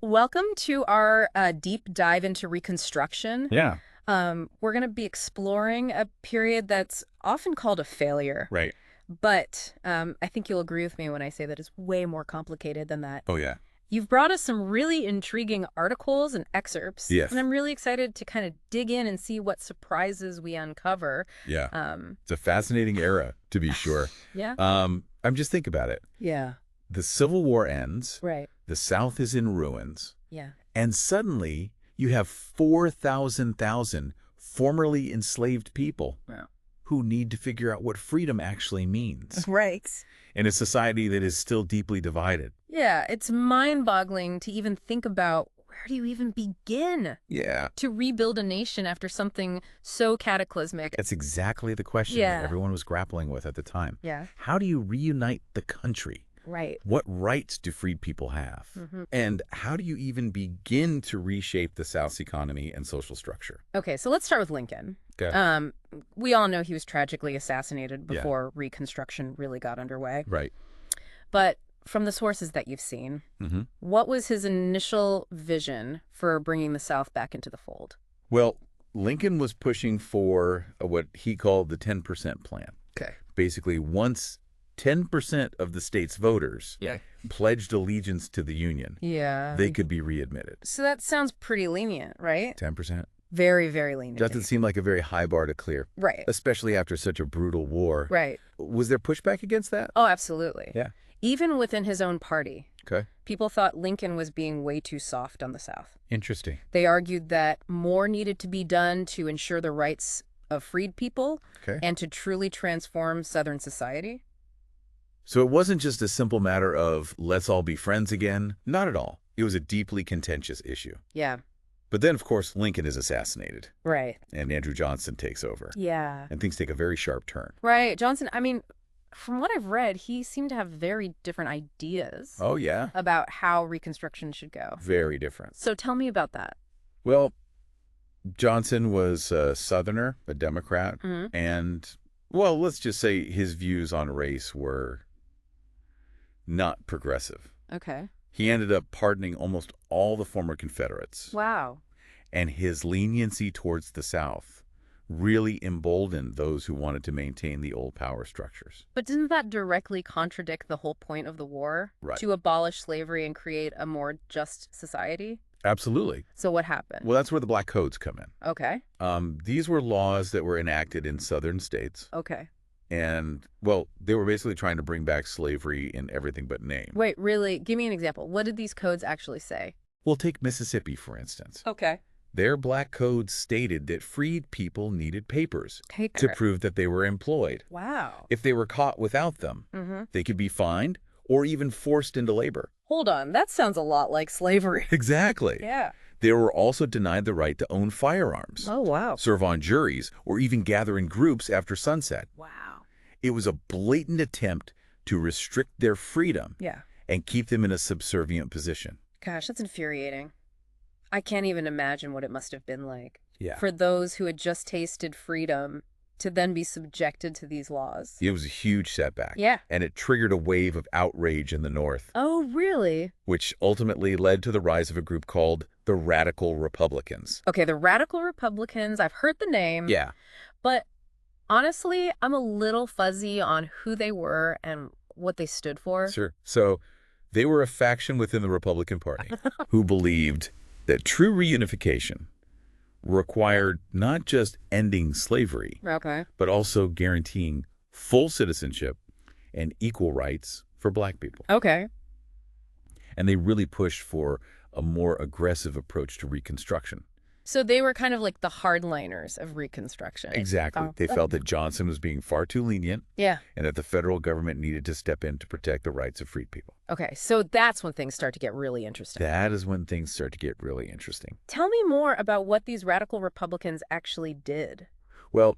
Welcome to our deep dive into Reconstruction. Yeah, We're going to be exploring a period that's often called a failure, right. but I think you'll agree with me when I say that it's way more complicated than that. Oh, yeah. You've brought us some really intriguing articles and excerpts, and Yes. I'm really excited to kind of dig in and see what surprises we uncover. Yeah. Um, It's a fascinating era, to be sure. yeah? I'm just think about it. Yeah, The Civil War ends, right. the South is in ruins, Yeah. and suddenly you have 4,000 formerly enslaved people Yeah. who need to figure out what freedom actually means Right. in a society that is still deeply divided. Yeah, it's mind-boggling to even think about where do you even begin Yeah. to rebuild a nation after something so cataclysmic. That's exactly the question that Yeah. everyone was grappling with at the time. Yeah. How do you reunite the country? Right. What rights do freed people have? Hmm. And how do you even begin to reshape the South's economy and social structure? Okay, so let's start with Lincoln. Okay. We all know he was tragically assassinated Yeah. before Reconstruction really got underway. Right. But from the sources that you've seen, Hmm. what was his initial vision for bringing the South back into the fold? Well, Lincoln was pushing for what he called the 10% plan. Okay. Basically, once 10% of the state's voters Yeah. pledged allegiance to the Union, Yeah. they could be readmitted. So that sounds pretty lenient, right? 10%? Very, very lenient. Doesn't seem like a very high bar to clear, Right. especially after such a brutal war. Right. Was there pushback against that? Oh, absolutely. Yeah. Even within his own party, Okay. people thought Lincoln was being way too soft on the South. Interesting. They argued that more needed to be done to ensure the rights of freed people Okay. and to truly transform Southern society. So it wasn't just a simple matter of let's all be friends again. Not at all. It was a deeply contentious issue. Yeah. But then, of course, Lincoln is assassinated Right. and Andrew Johnson takes over. Yeah. And things take a very sharp turn. Right. Johnson, I mean, from what I've read, he seemed to have very different ideas Oh, yeah. about how Reconstruction should go. Very different. So tell me about that. Well, Johnson was a Southerner, a Democrat, Mhm. and, well, let's just say his views on race were not progressive. Okay. He ended up pardoning almost all the former Confederates. Wow. And his leniency towards the South really emboldened those who wanted to maintain the old power structures. But doesn't that directly contradict the whole point of the war? Right. To abolish slavery and create a more just society? Absolutely. So what happened? Well, that's where the Black Codes come in. Okay. These were laws that were enacted in southern states. Okay. And, well, they were basically trying to bring back slavery in everything but name. Wait, really? Give me an example. What did these codes actually say? We'll take Mississippi, for instance. Okay. Their Black Codes stated that freed people needed papers Okay. to prove that they were employed. Wow. If they were caught without them, Mm-hmm. they could be fined or even forced into labor. Hold on. That sounds a lot like slavery. Exactly. Yeah. They were also denied the right to own firearms, Oh, wow. serve on juries, or even gather in groups after sunset. Wow. It was a blatant attempt to restrict their freedom Yeah. and keep them in a subservient position. Gosh, that's infuriating. I can't even imagine what it must have been like Yeah. for those who had just tasted freedom to then be subjected to these laws. It was a huge setback. Yeah. And it triggered a wave of outrage in the North, Oh, really? which ultimately led to the rise of a group called the Radical Republicans. Okay, the Radical Republicans, I've heard the name. Yeah. But honestly, I'm a little fuzzy on who they were and what they stood for. Sure. So they were a faction within the Republican Party who believed that true reunification required not just ending slavery, Okay. but also guaranteeing full citizenship and equal rights for Black people. Okay. And they really pushed for a more aggressive approach to Reconstruction. So they were kind of like the hardliners of Reconstruction. Exactly. Oh. They felt that Johnson was being far too lenient Yeah. and that the federal government needed to step in to protect the rights of freed people. Okay, so that's when things start to get really interesting. That is when things start to get really interesting. Tell me more about what these Radical Republicans actually did. Well,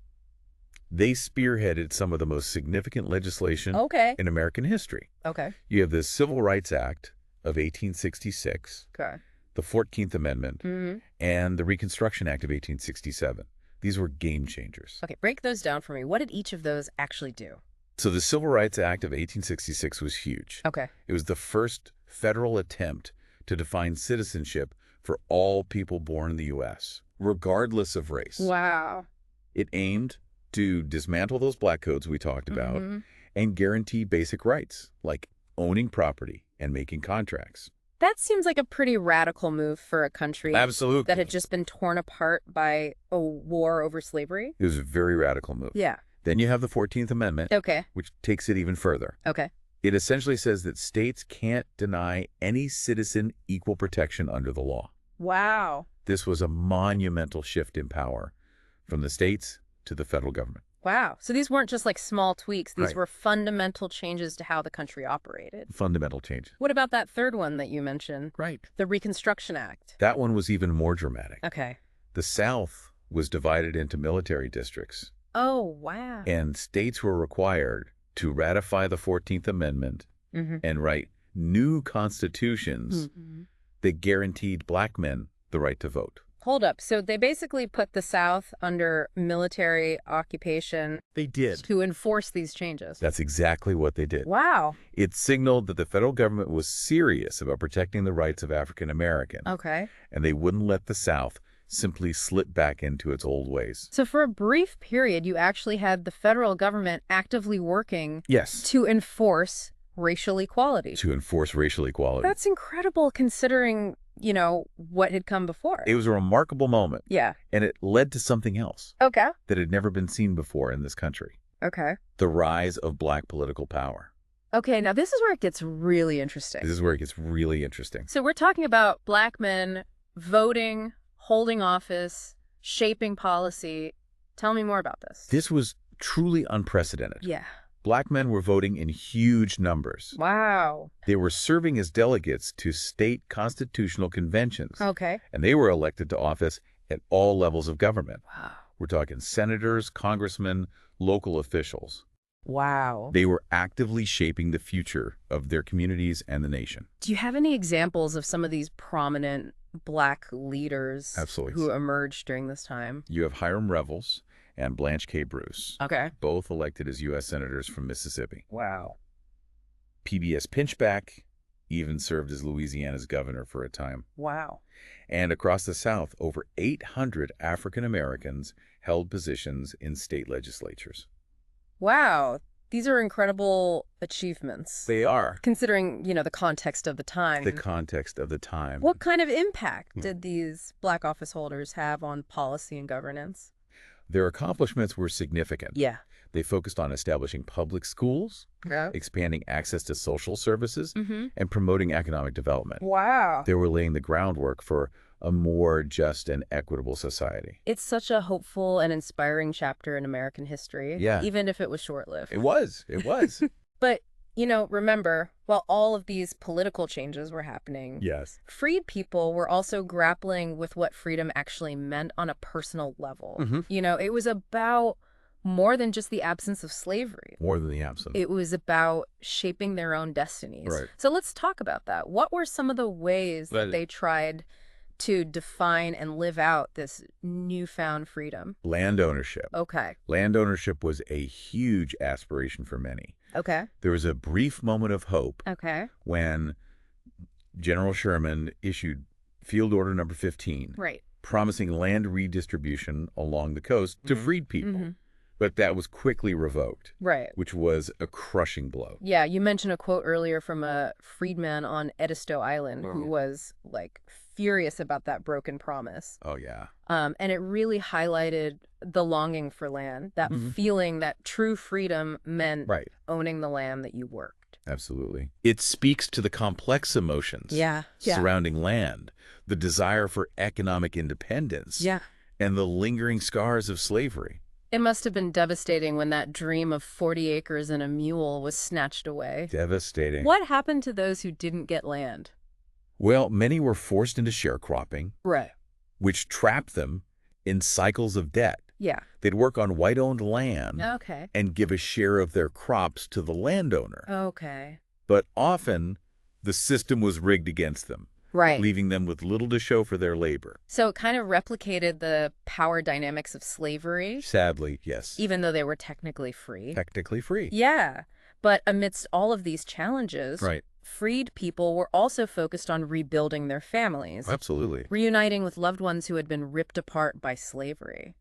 they spearheaded some of the most significant legislation Okay. in American history. Okay. You have the Civil Rights Act of 1866, Okay. the 14th Amendment, Mm-hmm. and the Reconstruction Act of 1867. These were game changers. Okay, break those down for me. What did each of those actually do? So the Civil Rights Act of 1866 was huge. Okay. It was the first federal attempt to define citizenship for all people born in the U.S., regardless of race. Wow. It aimed to dismantle those black codes we talked about and guarantee basic rights, like owning property and making contracts. That seems like a pretty radical move for a country Absolutely. that had just been torn apart by a war over slavery. It was a very radical move. Yeah. Then you have the 14th Amendment, Okay. which takes it even further. Okay. It essentially says that states can't deny any citizen equal protection under the law. Wow. This was a monumental shift in power from the states to the federal government. Wow. So these weren't just like small tweaks. These Right. were fundamental changes to how the country operated. Fundamental change. What about that third one that you mentioned? Right. The Reconstruction Act. That one was even more dramatic. Okay. The South was divided into military districts, Oh, wow. and states were required to ratify the 14th Amendment and write new constitutions that guaranteed black men the right to vote. Hold up. So they basically put the South under military occupation They did. to enforce these changes. That's exactly what they did. Wow. It signaled that the federal government was serious about protecting the rights of African Americans, Okay. and they wouldn't let the South simply slip back into its old ways. So for a brief period, you actually had the federal government actively working Yes. to enforce racial equality. To enforce racial equality. That's incredible considering, what had come before. It was a remarkable moment, Yeah. and it led to something else Okay. that had never been seen before in this country: Okay. the rise of black political power. Okay, now this is where it gets really interesting. This is where it gets really interesting. So we're talking about black men voting, holding office, shaping policy. Tell me more about this. This was truly unprecedented. Yeah. Black men were voting in huge numbers. Wow. They were serving as delegates to state constitutional conventions, Okay. and they were elected to office at all levels of government. Wow. We're talking senators, congressmen, local officials. Wow. They were actively shaping the future of their communities and the nation. Do you have any examples of some of these prominent black leaders Absolutely. who emerged during this time? You have Hiram Revels and Blanche K. Bruce, Okay. both elected as U.S. senators from Mississippi. Wow. PBS Pinchback even served as Louisiana's governor for a time. Wow. And across the South, over 800 African Americans held positions in state legislatures. Wow. These are incredible achievements. They are. Considering, the context of the time. The context of the time. What kind of impact did these black office holders have on policy and governance? Their accomplishments were significant. Yeah. They focused on establishing public schools, Yeah. expanding access to social services, Mm-hmm. and promoting economic development. Wow. They were laying the groundwork for a more just and equitable society. It's such a hopeful and inspiring chapter in American history. Yeah. Even if it was short-lived. It was. It was. But, remember, while all of these political changes were happening, Yes. freed people were also grappling with what freedom actually meant on a personal level. Mhm. It was about more than just the absence of slavery. More than the absence. It was about shaping their own destinies. Right. So let's talk about that. What were some of the ways that they tried to define and live out this newfound freedom? Land ownership. Okay. Land ownership was a huge aspiration for many. Okay. There was a brief moment of hope Okay. when General Sherman issued Field Order Number 15, Right. promising land redistribution along the coast to freed people. Mm-hmm. But that was quickly revoked, Right. which was a crushing blow. Yeah, you mentioned a quote earlier from a freedman on Edisto Island who was furious about that broken promise. Oh, yeah. And it really highlighted the longing for land, that feeling that true freedom meant Right. owning the land that you worked. Absolutely. It speaks to the complex emotions surrounding land, the desire for economic independence, Yeah. and the lingering scars of slavery. It must have been devastating when that dream of 40 acres and a mule was snatched away. Devastating. What happened to those who didn't get land? Well, many were forced into sharecropping, Right. which trapped them in cycles of debt. Yeah. They'd work on white-owned land Okay. and give a share of their crops to the landowner. Okay. But often, the system was rigged against them, Right. leaving them with little to show for their labor. So it kind of replicated the power dynamics of slavery, Sadly, yes. even though they were technically free. Technically free. Yeah. But amidst all of these challenges, Right. freed people were also focused on rebuilding their families. Absolutely. Reuniting with loved ones who had been ripped apart by slavery.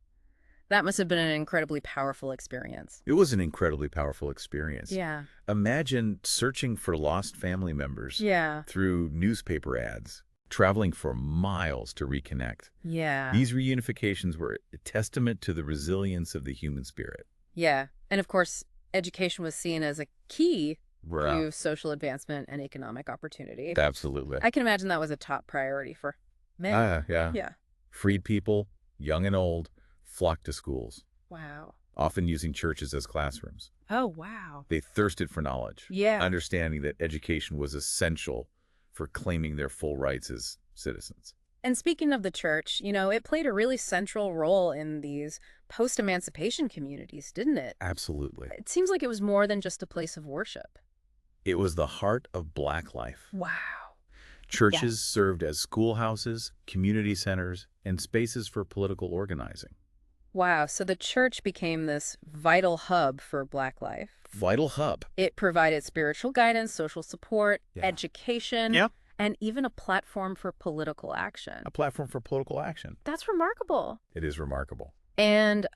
That must have been an incredibly powerful experience. It was an incredibly powerful experience. Yeah. Imagine searching for lost family members Yeah. through newspaper ads, traveling for miles to reconnect. Yeah. These reunifications were a testament to the resilience of the human spirit. Yeah. And of course, education was seen as a key Right. to social advancement and economic opportunity. Absolutely. I can imagine that was a top priority for men. Yeah. Yeah. Freed people, young and old, flocked to schools, Wow. often using churches as classrooms. Oh, wow. They thirsted for knowledge, Yeah. understanding that education was essential for claiming their full rights as citizens. And speaking of the church, it played a really central role in these post-emancipation communities, didn't it? Absolutely. It seems like it was more than just a place of worship. It was the heart of Black life. Wow. Churches served as schoolhouses, community centers, and spaces for political organizing. Wow. So the church became this vital hub for Black life. Vital hub. It provided spiritual guidance, social support, Yeah. education, Yeah. and even a platform for political action. A platform for political action. That's remarkable. It is remarkable. And,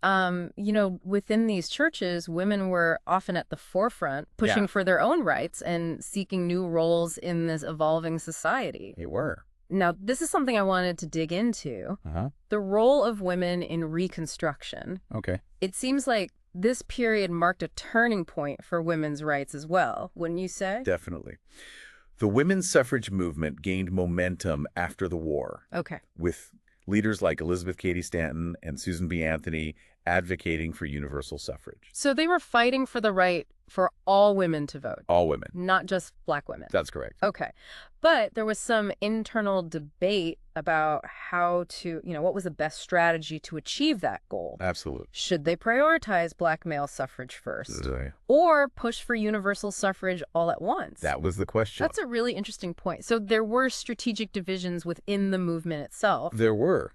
within these churches, women were often at the forefront, pushing for their own rights and seeking new roles in this evolving society. They were. Now, this is something I wanted to dig into. Uh-huh. The role of women in Reconstruction. Okay. It seems like this period marked a turning point for women's rights as well, wouldn't you say? Definitely. The women's suffrage movement gained momentum after the war, Okay. with leaders like Elizabeth Cady Stanton and Susan B. Anthony advocating for universal suffrage. So they were fighting for the right for all women to vote, All women. not just Black women. That's correct. Okay. But there was some internal debate about how to, what was the best strategy to achieve that goal? Absolutely. Should they prioritize Black male suffrage first or push for universal suffrage all at once? That was the question. That's a really interesting point. So there were strategic divisions within the movement itself. There were,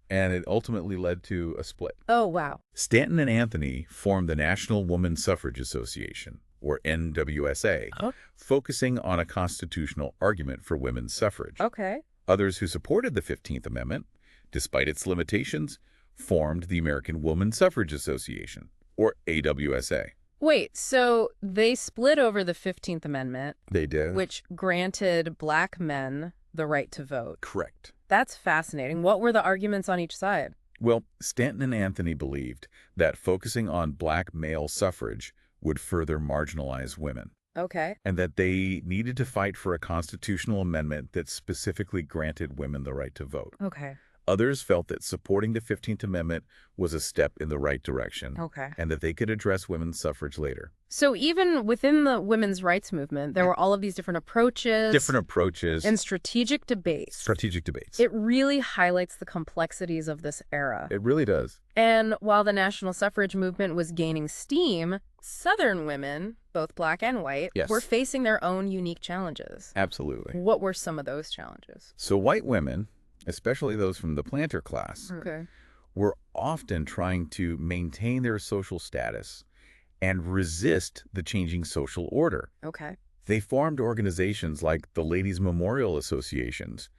and it ultimately led to a split. Oh, wow. Stanton and Anthony formed the National Woman Suffrage Association, or NWSA, focusing on a constitutional argument for women's suffrage. Okay. Others who supported the 15th Amendment, despite its limitations, formed the American Woman Suffrage Association, or AWSA. Wait, so they split over the 15th Amendment, They did. which granted Black men the right to vote. Correct. That's fascinating. What were the arguments on each side? Well, Stanton and Anthony believed that focusing on Black male suffrage would further marginalize women, Okay. and that they needed to fight for a constitutional amendment that specifically granted women the right to vote. Okay. Others felt that supporting the 15th Amendment was a step in the right direction, Okay. and that they could address women's suffrage later. So even within the women's rights movement, there were all of these different approaches. And strategic debates. Strategic debates. It really highlights the complexities of this era. It really does. And while the national suffrage movement was gaining steam, Southern women, both Black and white, Yes. were facing their own unique challenges. Absolutely. What were some of those challenges? So white women, especially those from the planter class, Okay. were often trying to maintain their social status and resist the changing social order. Okay. They formed organizations like the Ladies' Memorial Associations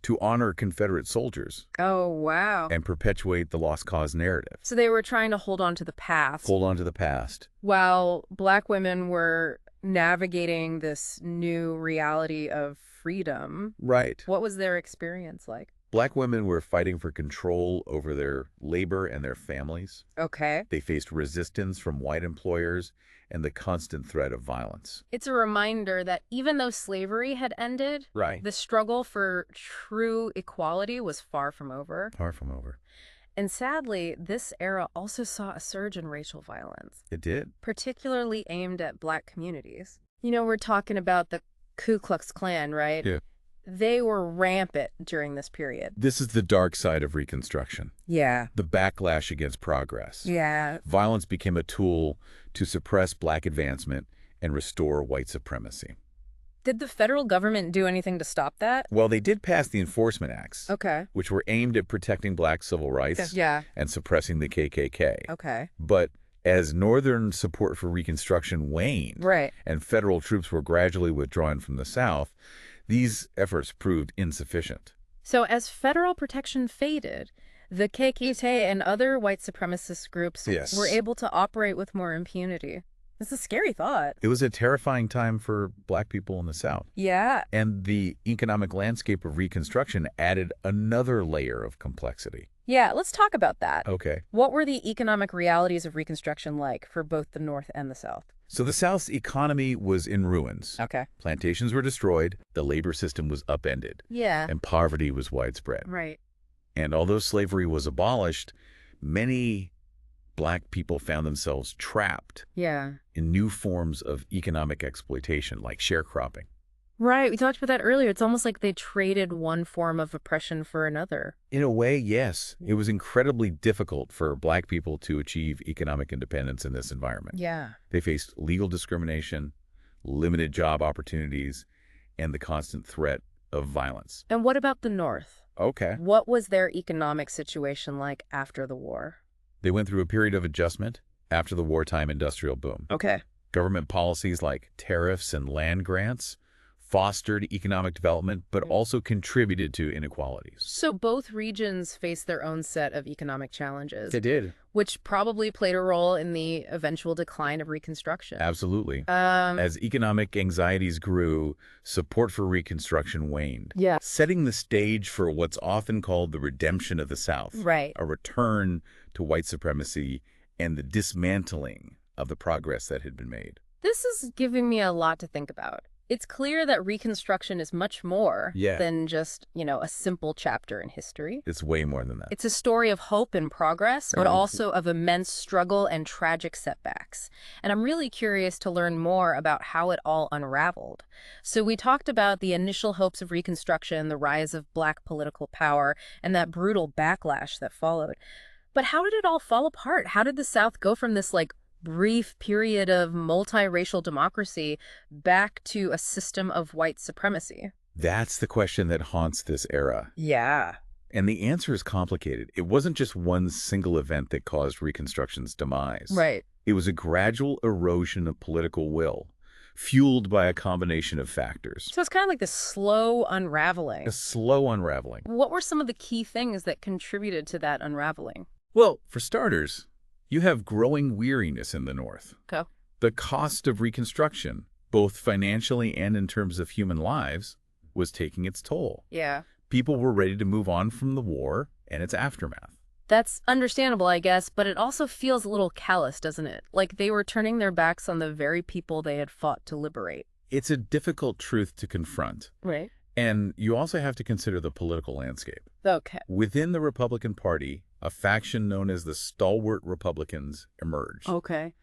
to honor Confederate soldiers Oh, wow. and perpetuate the lost cause narrative. So they were trying to hold on to the past Hold on to the past. while Black women were navigating this new reality of freedom. Right. What was their experience like? Black women were fighting for control over their labor and their families. Okay. They faced resistance from white employers and the constant threat of violence. It's a reminder that even though slavery had ended, Right. the struggle for true equality was far from over. Far from over. And sadly, this era also saw a surge in racial violence, It did. particularly aimed at Black communities. We're talking about the Ku Klux Klan, right? Yeah. They were rampant during this period. This is the dark side of Reconstruction. Yeah. The backlash against progress. Yeah. Violence became a tool to suppress Black advancement and restore white supremacy. Did the federal government do anything to stop that? Well, they did pass the Enforcement Acts, Okay. which were aimed at protecting Black civil rights Yeah. and suppressing the KKK. Okay. But As Northern support for Reconstruction waned Right. and federal troops were gradually withdrawn from the South, these efforts proved insufficient. So as federal protection faded, the KKK and other white supremacist groups were Yes. able to operate with more impunity. It's a scary thought. It was a terrifying time for Black people in the South. Yeah. And the economic landscape of Reconstruction added another layer of complexity. Yeah, let's talk about that. Okay. What were the economic realities of Reconstruction like for both the North and the South? So the South's economy was in ruins. Okay. Plantations were destroyed, the labor system was upended, Yeah. and poverty was widespread. Right. And although slavery was abolished, many Black people found themselves trapped Yeah. in new forms of economic exploitation, like sharecropping. Right. We talked about that earlier. It's almost like they traded one form of oppression for another. In a way, yes. It was incredibly difficult for Black people to achieve economic independence in this environment. Yeah. They faced legal discrimination, limited job opportunities, and the constant threat of violence. And what about the North? Okay. What was their economic situation like after the war? They went through a period of adjustment after the wartime industrial boom. Okay. Government policies like tariffs and land grants fostered economic development, but also contributed to inequalities. So both regions faced their own set of economic challenges, They did. which probably played a role in the eventual decline of Reconstruction. Absolutely. As economic anxieties grew, support for Reconstruction waned, Yeah. setting the stage for what's often called the redemption of the South, Right. a return to white supremacy and the dismantling of the progress that had been made. This is giving me a lot to think about. It's clear that Reconstruction is much more than just, a simple chapter in history. It's way more than that. It's a story of hope and progress, but also of immense struggle and tragic setbacks. And I'm really curious to learn more about how it all unraveled. So we talked about the initial hopes of Reconstruction, the rise of Black political power, and that brutal backlash that followed. But how did it all fall apart? How did the South go from this, brief period of multiracial democracy back to a system of white supremacy? That's the question that haunts this era. Yeah. And the answer is complicated. It wasn't just one single event that caused Reconstruction's demise. Right. It was a gradual erosion of political will, fueled by a combination of factors. So it's kind of like this slow unraveling. A slow unraveling. What were some of the key things that contributed to that unraveling? Well, for starters, you have growing weariness in the North. Okay. The cost of Reconstruction, both financially and in terms of human lives, was taking its toll. Yeah. People were ready to move on from the war and its aftermath. That's understandable, I guess, but it also feels a little callous, doesn't it? Like they were turning their backs on the very people they had fought to liberate. It's a difficult truth to confront. Right. And you also have to consider the political landscape. Okay. Within the Republican Party, a faction known as the Stalwart Republicans emerged. Okay.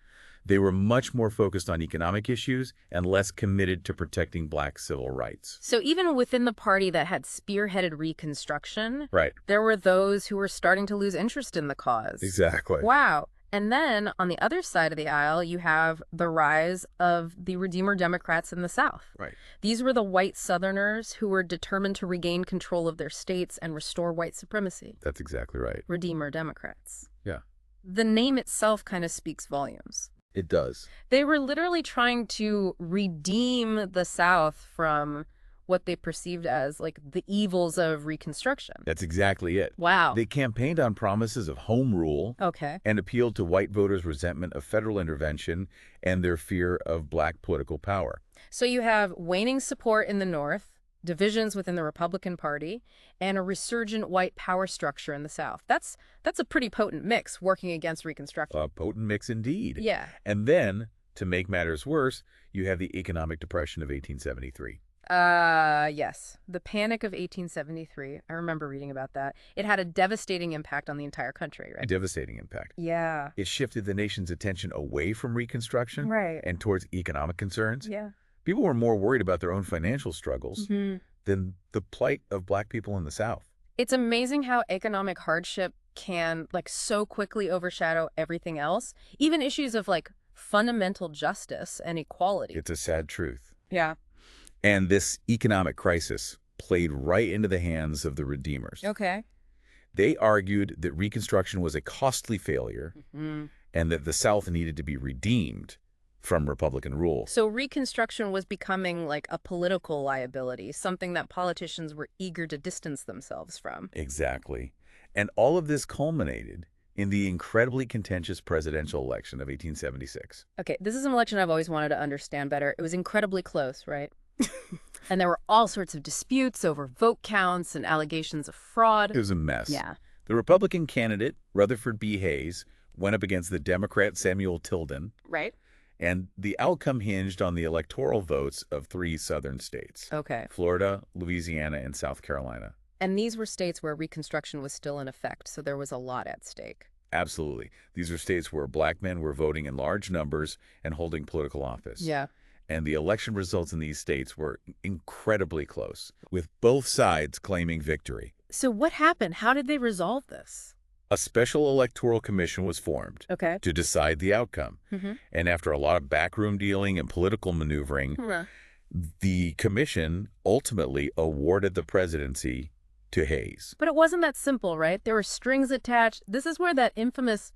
They were much more focused on economic issues and less committed to protecting Black civil rights. So even within the party that had spearheaded Reconstruction, Right. there were those who were starting to lose interest in the cause. Exactly. Wow. And then on the other side of the aisle, you have the rise of the Redeemer Democrats in the South. Right. These were the white Southerners who were determined to regain control of their states and restore white supremacy. That's exactly right. Redeemer Democrats. Yeah. The name itself kind of speaks volumes. It does. They were literally trying to redeem the South from what they perceived as the evils of Reconstruction. That's exactly it. Wow. They campaigned on promises of home rule Okay. and appealed to white voters' resentment of federal intervention and their fear of Black political power. So you have waning support in the North, divisions within the Republican Party, and a resurgent white power structure in the South. That's a pretty potent mix working against Reconstruction. A potent mix indeed. Yeah. And then, to make matters worse, you have the economic depression of 1873. Yes. The Panic of 1873. I remember reading about that. It had a devastating impact on the entire country, A right? devastating impact. Yeah. It shifted the nation's attention away from Reconstruction Right. and towards economic concerns. Yeah. People were more worried about their own financial struggles Mhm. than the plight of Black people in the South. It's amazing how economic hardship can so quickly overshadow everything else, even issues of fundamental justice and equality. It's a sad truth. Yeah. And this economic crisis played right into the hands of the Redeemers. Okay. They argued that Reconstruction was a costly failure Mm-hmm. and that the South needed to be redeemed from Republican rule. So Reconstruction was becoming like a political liability, something that politicians were eager to distance themselves from. Exactly. And all of this culminated in the incredibly contentious presidential election of 1876. Okay, this is an election I've always wanted to understand better. It was incredibly close, right? And there were all sorts of disputes over vote counts and allegations of fraud. It was a mess. Yeah. The Republican candidate, Rutherford B. Hayes, went up against the Democrat Samuel Tilden, Right? and the outcome hinged on the electoral votes of 3 southern states: Okay. Florida, Louisiana, and South Carolina. And these were states where Reconstruction was still in effect, so there was a lot at stake. Absolutely. These are states where black men were voting in large numbers and holding political office. Yeah. And the election results in these states were incredibly close, with both sides claiming victory. So what happened? How did they resolve this? A special electoral commission was formed Okay. to decide the outcome. And after a lot of backroom dealing and political maneuvering, the commission ultimately awarded the presidency to Hayes. But it wasn't that simple, right? There were strings attached. This is where that infamous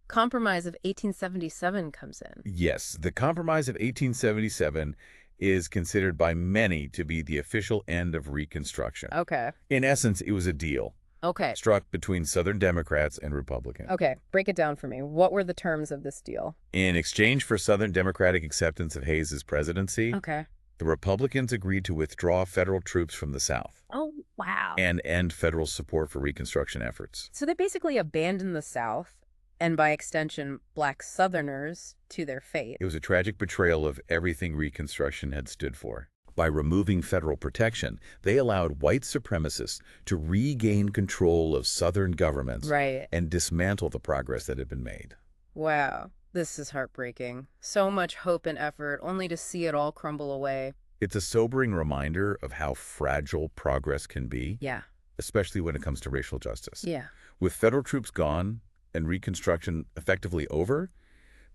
Compromise of 1877 comes in. Yes, the Compromise of 1877 is considered by many to be the official end of Reconstruction. Okay. In essence, it was a deal Okay. struck between Southern Democrats and Republicans. Okay. Break it down for me. What were the terms of this deal? In exchange for Southern Democratic acceptance of Hayes's presidency, Okay. the Republicans agreed to withdraw federal troops from the South Oh, wow. and end federal support for Reconstruction efforts. So they basically abandoned the South, and by extension, black Southerners, to their fate. It was a tragic betrayal of everything Reconstruction had stood for. By removing federal protection, they allowed white supremacists to regain control of Southern governments Right. and dismantle the progress that had been made. Wow. This is heartbreaking. So much hope and effort, only to see it all crumble away. It's a sobering reminder of how fragile progress can be, Yeah. especially when it comes to racial justice. Yeah. With federal troops gone and Reconstruction effectively over,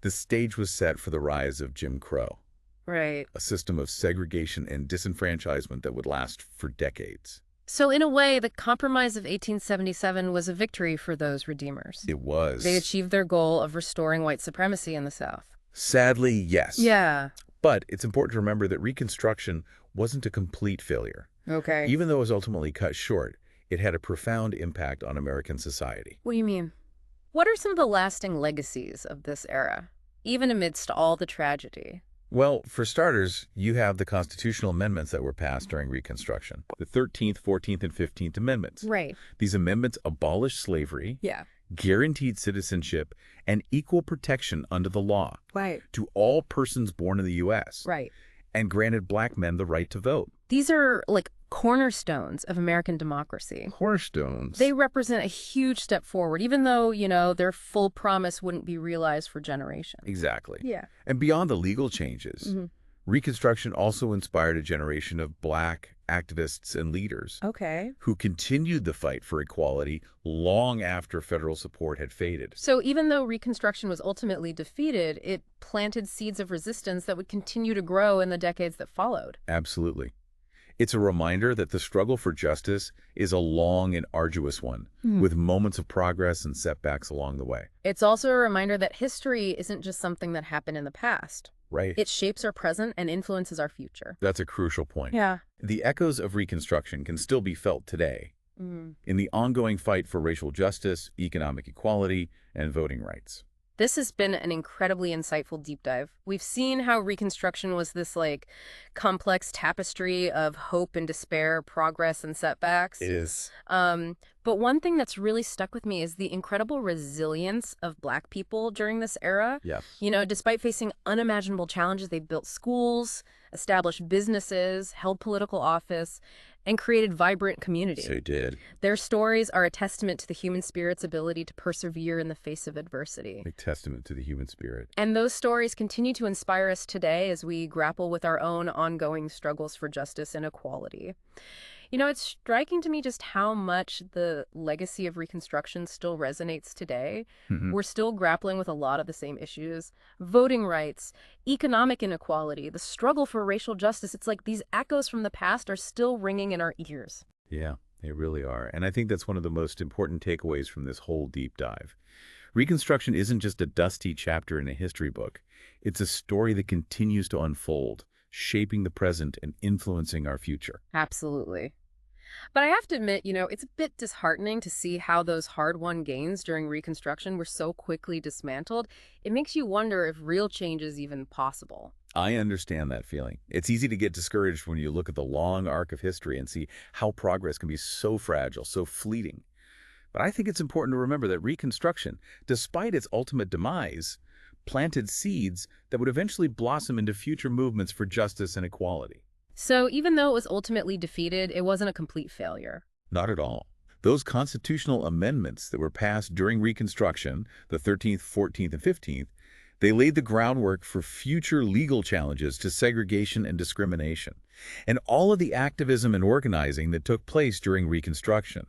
the stage was set for the rise of Jim Crow, Right. a system of segregation and disenfranchisement that would last for decades. So in a way, the Compromise of 1877 was a victory for those redeemers. It was. They achieved their goal of restoring white supremacy in the South. Sadly, yes. Yeah. But it's important to remember that Reconstruction wasn't a complete failure. Okay. Even though it was ultimately cut short, it had a profound impact on American society. What do you mean? What are some of the lasting legacies of this era, even amidst all the tragedy? Well, for starters, you have the constitutional amendments that were passed during Reconstruction. The 13th, 14th, and 15th Amendments. Right. These amendments abolished slavery, Yeah. guaranteed citizenship, and equal protection under the law Right. to all persons born in the U.S., Right. and granted black men the right to vote. These are like cornerstones of American democracy. Cornerstones. They represent a huge step forward, even though, their full promise wouldn't be realized for generations. Exactly. Yeah. And beyond the legal changes, Reconstruction also inspired a generation of black activists and leaders Okay. who continued the fight for equality long after federal support had faded. So even though Reconstruction was ultimately defeated, it planted seeds of resistance that would continue to grow in the decades that followed. Absolutely. It's a reminder that the struggle for justice is a long and arduous one, with moments of progress and setbacks along the way. It's also a reminder that history isn't just something that happened in the past. Right? It shapes our present and influences our future. That's a crucial point. Yeah. The echoes of Reconstruction can still be felt today Mm. in the ongoing fight for racial justice, economic equality, and voting rights. This has been an incredibly insightful deep dive. We've seen how Reconstruction was this complex tapestry of hope and despair, progress and setbacks. It is. But one thing that's really stuck with me is the incredible resilience of Black people during this era. Yeah. Despite facing unimaginable challenges, they built schools, established businesses, held political office, and created vibrant communities. They did. Their stories are a testament to the human spirit's ability to persevere in the face of adversity. A testament to the human spirit. And those stories continue to inspire us today as we grapple with our own ongoing struggles for justice and equality. It's striking to me just how much the legacy of Reconstruction still resonates today. We're still grappling with a lot of the same issues: voting rights, economic inequality, the struggle for racial justice. It's like these echoes from the past are still ringing in our ears. Yeah, they really are. And I think that's one of the most important takeaways from this whole deep dive. Reconstruction isn't just a dusty chapter in a history book. It's a story that continues to unfold, shaping the present and influencing our future. Absolutely. But I have to admit, it's a bit disheartening to see how those hard-won gains during Reconstruction were so quickly dismantled. It makes you wonder if real change is even possible. I understand that feeling. It's easy to get discouraged when you look at the long arc of history and see how progress can be so fragile, so fleeting. But I think it's important to remember that Reconstruction, despite its ultimate demise, planted seeds that would eventually blossom into future movements for justice and equality. So even though it was ultimately defeated, it wasn't a complete failure. Not at all. Those constitutional amendments that were passed during Reconstruction, the 13th, 14th, and 15th, they laid the groundwork for future legal challenges to segregation and discrimination, and all of the activism and organizing that took place during Reconstruction.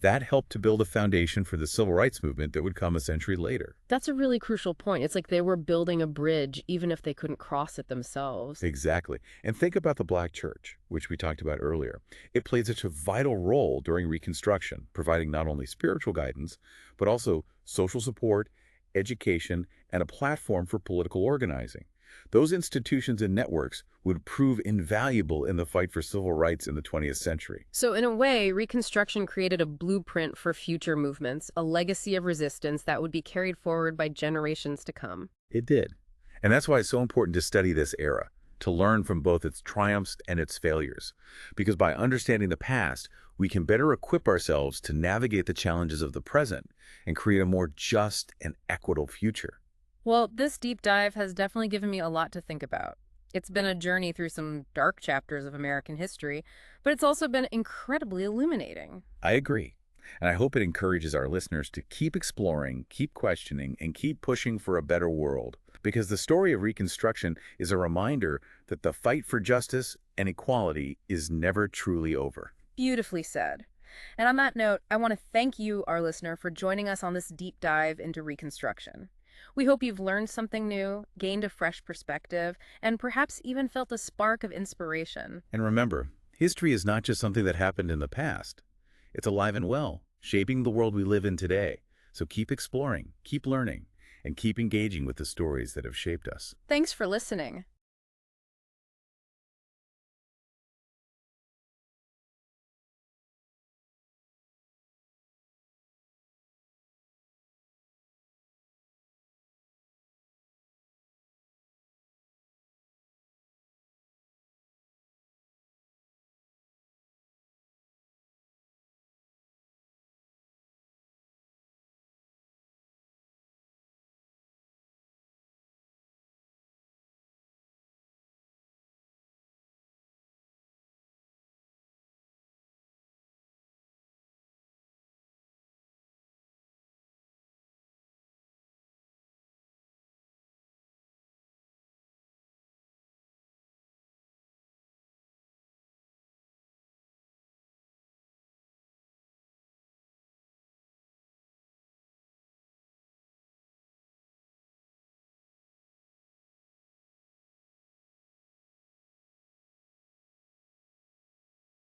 That helped to build a foundation for the civil rights movement that would come a century later. That's a really crucial point. It's like they were building a bridge even if they couldn't cross it themselves. Exactly. And think about the Black church, which we talked about earlier. It played such a vital role during Reconstruction, providing not only spiritual guidance, but also social support, education, and a platform for political organizing. Those institutions and networks would prove invaluable in the fight for civil rights in the 20th century. So in a way, Reconstruction created a blueprint for future movements, a legacy of resistance that would be carried forward by generations to come. It did. And that's why it's so important to study this era, to learn from both its triumphs and its failures. Because by understanding the past, we can better equip ourselves to navigate the challenges of the present and create a more just and equitable future. Well, this deep dive has definitely given me a lot to think about. It's been a journey through some dark chapters of American history, but it's also been incredibly illuminating. I agree. And I hope it encourages our listeners to keep exploring, keep questioning, and keep pushing for a better world. Because the story of Reconstruction is a reminder that the fight for justice and equality is never truly over. Beautifully said. And on that note, I want to thank you, our listener, for joining us on this deep dive into Reconstruction. We hope you've learned something new, gained a fresh perspective, and perhaps even felt a spark of inspiration. And remember, history is not just something that happened in the past. It's alive and well, shaping the world we live in today. So keep exploring, keep learning, and keep engaging with the stories that have shaped us. Thanks for listening.